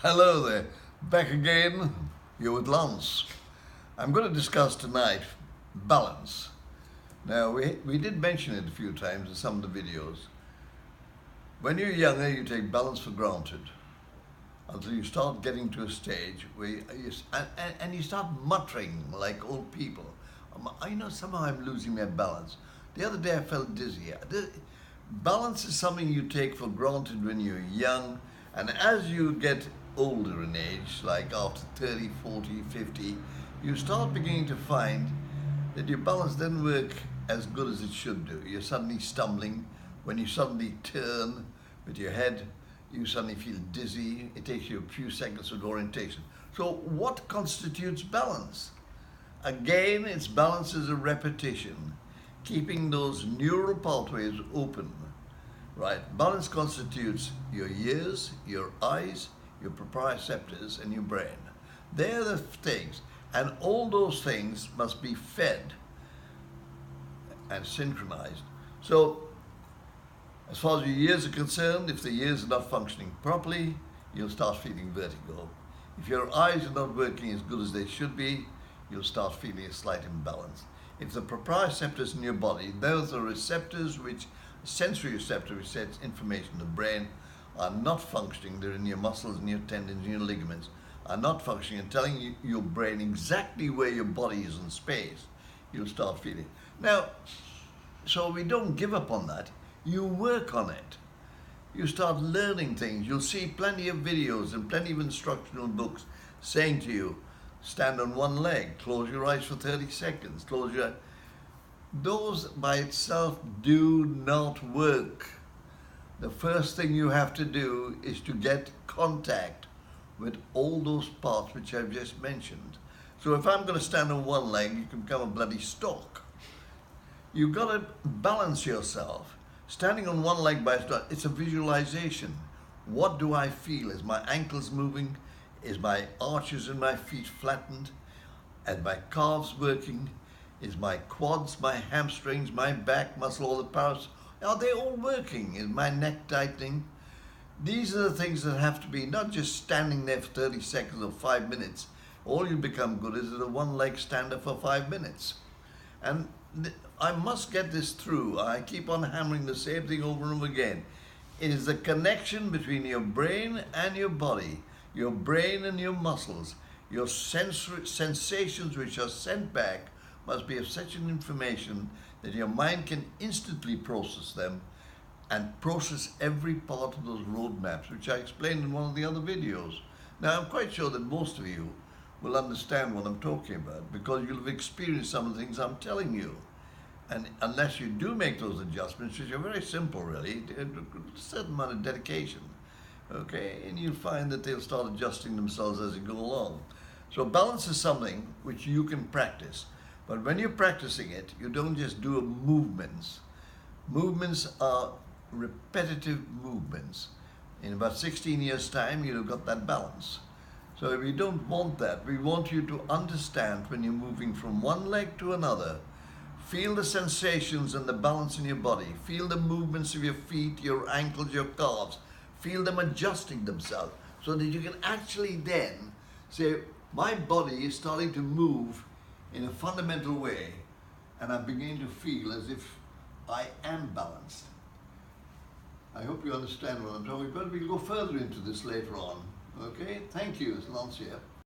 Hello there, back again, you're with Lance. I'm going to discuss tonight balance. Now, we did mention it a few times in some of the videos. When you're younger, you take balance for granted until you start getting to a stage where you start muttering like old people. Somehow I'm losing my balance. The other day I felt dizzy. Balance is something you take for granted when you're young, and as you get older in age, like after 30, 40, 50, you start beginning to find that your balance doesn't work as good as it should do. You're suddenly stumbling. When you suddenly turn with your head, you suddenly feel dizzy. It takes you a few seconds of orientation. So what constitutes balance? Again, its balance is a repetition, keeping those neural pathways open. Right? Balance constitutes your ears, your eyes, your proprioceptors, and your brain. They're the things. And all those things must be fed and synchronized. So, as far as your ears are concerned, if the ears are not functioning properly, you'll start feeling vertigo. If your eyes are not working as good as they should be, you'll start feeling a slight imbalance. If the proprioceptors in your body, those are receptors sensory receptors which sends information to the brain, are not functioning, they're in your muscles and your tendons and your ligaments, are not functioning and telling your brain exactly where your body is in space, you'll start feeling. Now, so we don't give up on that. You work on it. You start learning things. You'll see plenty of videos and plenty of instructional books saying to you, stand on one leg, close your eyes for 30 seconds, close your eyes. Those by itself do not work. The first thing you have to do is to get contact with all those parts which I've just mentioned. So if I'm going to stand on one leg, you can become a bloody stork. You've got to balance yourself. Standing on one leg by itself, it's a visualization. What do I feel? Is my ankles moving? Is my arches in my feet flattened? Are my calves working? Is my quads, my hamstrings, my back muscle, all the powers, are they all working? Is my neck tightening? These are the things that have to be, not just standing there for 30 seconds or 5 minutes. All you become good is a one-leg stander for 5 minutes. And I must get this through. I keep on hammering the same thing over and over again. It is the connection between your brain and your body, your brain and your muscles, your sensations which are sent back must be of such an information that your mind can instantly process them and process every part of those roadmaps, which I explained in one of the other videos. Now, I'm quite sure that most of you will understand what I'm talking about because you'll have experienced some of the things I'm telling you. And unless you do make those adjustments, which are very simple really, a certain amount of dedication, okay, and you'll find that they'll start adjusting themselves as you go along. So balance is something which you can practice. But when you're practicing it, you don't just do movements. Movements are repetitive movements. In about 16 years' time, you'll have got that balance. So we don't want that. We want you to understand when you're moving from one leg to another, feel the sensations and the balance in your body. Feel the movements of your feet, your ankles, your calves. Feel them adjusting themselves so that you can actually then say, my body is starting to move in a fundamental way, and I'm beginning to feel as if I am balanced. I hope you understand what I'm talking about. We'll go further into this later on. Okay, thank you. It's Lance here.